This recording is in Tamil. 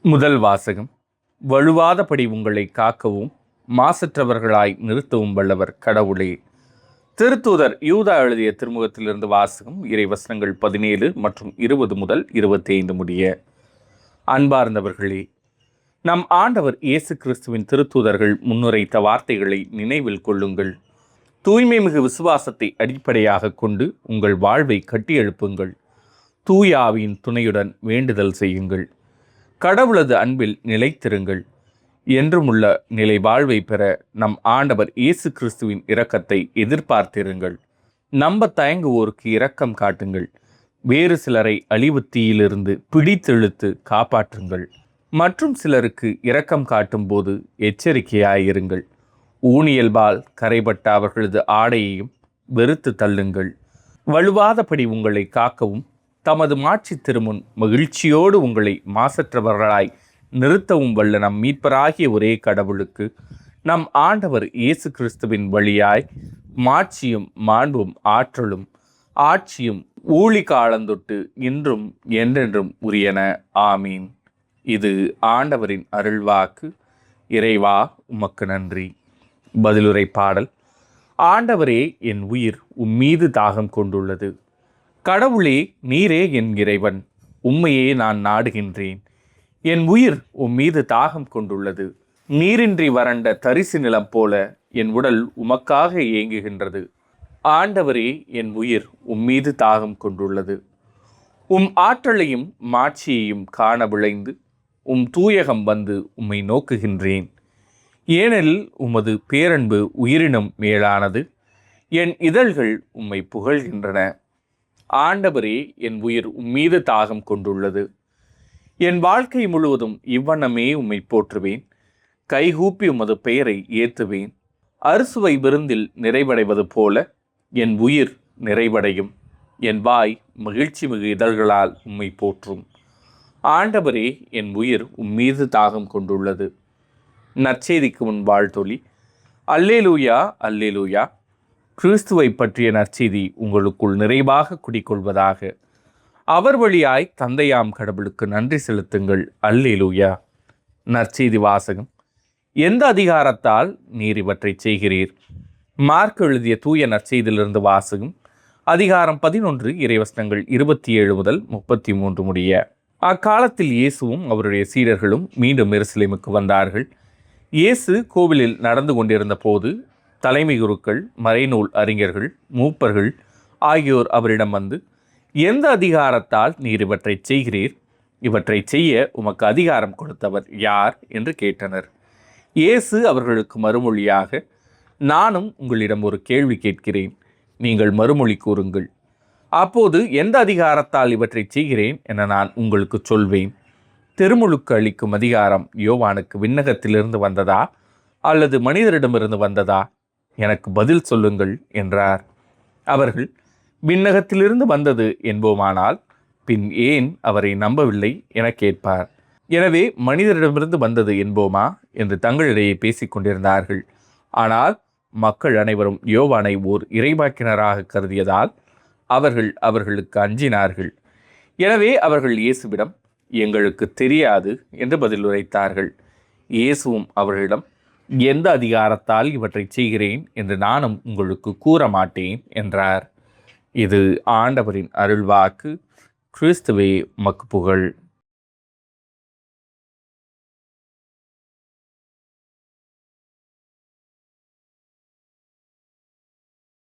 முதல் வாசகம். வழுவாதபடி உங்களை காக்கவும் மாசற்றவர்களாய் நிறுத்தவும் வல்லவர் கடவுளே. திருத்தூதர் யூதா எழுதிய திருமுகத்திலிருந்து வாசகம். இறைவசனங்கள் 17 மற்றும் 20 முதல் 25 முடிய. அன்பார்ந்தவர்களே, நம் ஆண்டவர் இயேசு கிறிஸ்துவின் திருத்தூதர்கள் முன்னுரைத்த வார்த்தைகளை நினைவில் கொள்ளுங்கள். தூய்மை மிகு விசுவாசத்தை அடிப்படையாக கொண்டு உங்கள் வாழ்வை கட்டியெழுப்புங்கள். தூய ஆவியின் துணையுடன் வேண்டுதல் செய்யுங்கள். கடவுளது அன்பில் நிலைத்திருங்கள். என்றுமுள்ள நிலை வாழ்வை பெற நம் ஆண்டவர் இயேசு கிறிஸ்துவின் இரக்கத்தை எதிர்பார்த்திருங்கள். நம்ப தயங்குவோருக்கு இரக்கம் காட்டுங்கள். வேறு சிலரை அழிவு தீயிலிருந்து பிடித்தெழுத்து காப்பாற்றுங்கள். மற்றும் சிலருக்கு இரக்கம் காட்டும் போது எச்சரிக்கையாயிருங்கள். ஊனியல்பால் கரைபட்ட அவர்களது ஆடையையும் வெறுத்து தள்ளுங்கள். வலுவாதபடி உங்களை காக்கவும் தமது மாட்சி திருமுன் மகிழ்ச்சியோடு உங்களை மாசற்றவர்களாய் நிறுத்தவும் வல்ல நம் மீட்பராகிய ஒரே கடவுளுக்கு நம் ஆண்டவர் இயேசு கிறிஸ்துவின் வழியாய் மாட்சியும் மாண்பும் ஆற்றலும் ஆட்சியும் ஊழி காலந்தொட்டு இன்றும் என்றென்றும் உரியன. ஆமீன். இது ஆண்டவரின் அருள்வாக்கு. இறைவா, உமக்கு நன்றி. பதிலுரை பாடல். ஆண்டவரே, என் உயிர் உம்மீது தாகம் கொண்டுள்ளது. கடவுளே, நீரே என் இறைவன், உம்மையே நான் நாடுகின்றேன். என் உயிர் உம்மீது தாகம் கொண்டுள்ளது. நீரின்றி வறண்ட தரிசு நிலம் போல என் உடல் உமக்காக ஏங்குகின்றது. ஆண்டவரே, என் உயிர் உம்மீது தாகம் கொண்டுள்ளது. உம் ஆற்றலையும் மாட்சியையும் காண விளைந்து உம் தூயகம் வந்து உம்மை நோக்குகின்றேன். ஏனெனில் உமது பேரன்பு உயிரினும் மேலானது. என் இதழ்கள் உம்மை புகழ்கின்றன. ஆண்டவரே, என் உயிர் உம்மீது தாகம் கொண்டுள்ளது. என் வாழ்க்கை முழுவதும் இவ்வண்ணமே உம்மை போற்றுவேன். கைகூப்பி உமது பெயரை ஏற்றுவேன். அறுசுவை விருந்தில் நிறைவடைவது போல என் உயிர் நிறைவடையும். என் வாய் மகிழ்ச்சி மிகு இதழ்களால் உம்மை போற்றும். ஆண்டவரே, என் உயிர் உம்மீது தாகம் கொண்டுள்ளது. நற்செய்திக்கு முன் வாழ்த்தொலி. அல்லேலூயா, அல்லேலூயா. கிறிஸ்துவை பற்றிய நற்செய்தி உங்களுக்குள் நிறைவாக குடிக்கொள்வதாக. அவர் வழியாய் தந்தையாம் கடவுளுக்கு நன்றி செலுத்துங்கள். அல்லேலூயா. நற்செய்தி வாசகம். எந்த அதிகாரத்தால் நீர் இவற்றை செய்கிறீர்? மார்க் எழுதிய தூய நற்செய்தியிலிருந்து வாசகம். அதிகாரம் 11 இறைவசனங்கள் 27 முதல் 33 முடிய. அக்காலத்தில் இயேசுவும் அவருடைய சீடர்களும் மீண்டும் எருசலேமுக்கு வந்தார்கள். இயேசு கோவிலில் நடந்து கொண்டிருந்த போது தலைமை குருக்கள், மறைநூல் அறிஞர்கள், மூப்பர்கள் ஆகியோர் அவரிடம் வந்து, எந்த அதிகாரத்தால் நீர் இவற்றை செய்கிறீர்? இவற்றை செய்ய உமக்கு அதிகாரம் கொடுத்தவர் யார் என்று கேட்டனர். இயேசு அவர்களுக்கு மறுமொழியாக, நானும் உங்களிடம் ஒரு கேள்வி கேட்கிறேன், நீங்கள் மறுமொழி கூறுங்கள். அப்போது எந்த அதிகாரத்தால் இவற்றை செய்கிறேன் என நான் உங்களுக்கு சொல்வேன். திருமுழுக்கு அளிக்கும் அதிகாரம் யோவானுக்கு விண்ணகத்திலிருந்து வந்ததா அல்லது மனிதரிடமிருந்து வந்ததா? எனக்கு பதில் சொல்லுங்கள் என்றார். அவர்கள், விண்ணகத்திலிருந்து வந்தது என்போமானால் பின் ஏன் அவரை நம்பவில்லை என கேட்பார். எனவே மனிதரிடமிருந்து வந்தது என்போமா என்று தங்களிடையே பேசிக்கொண்டிருந்தார்கள். ஆனால் மக்கள் அனைவரும் யோவானை ஓர் இறைவாக்கினராக கருதியதால் அவர்களுக்கு அஞ்சினார்கள். எனவே அவர்கள் இயேசுவிடம், எங்களுக்கு தெரியாது என்று பதில் உரைத்தார்கள். இயேசுவும் அவர்களிடம், எந்த அதிகாரத்தால் இவற்றை செய்கிறேன் என்று நானும் உங்களுக்கு கூற மாட்டேன் என்றார். இது ஆண்டவரின் அருள்வாக்கு. கிறிஸ்துவே, உமக்கு புகழ்.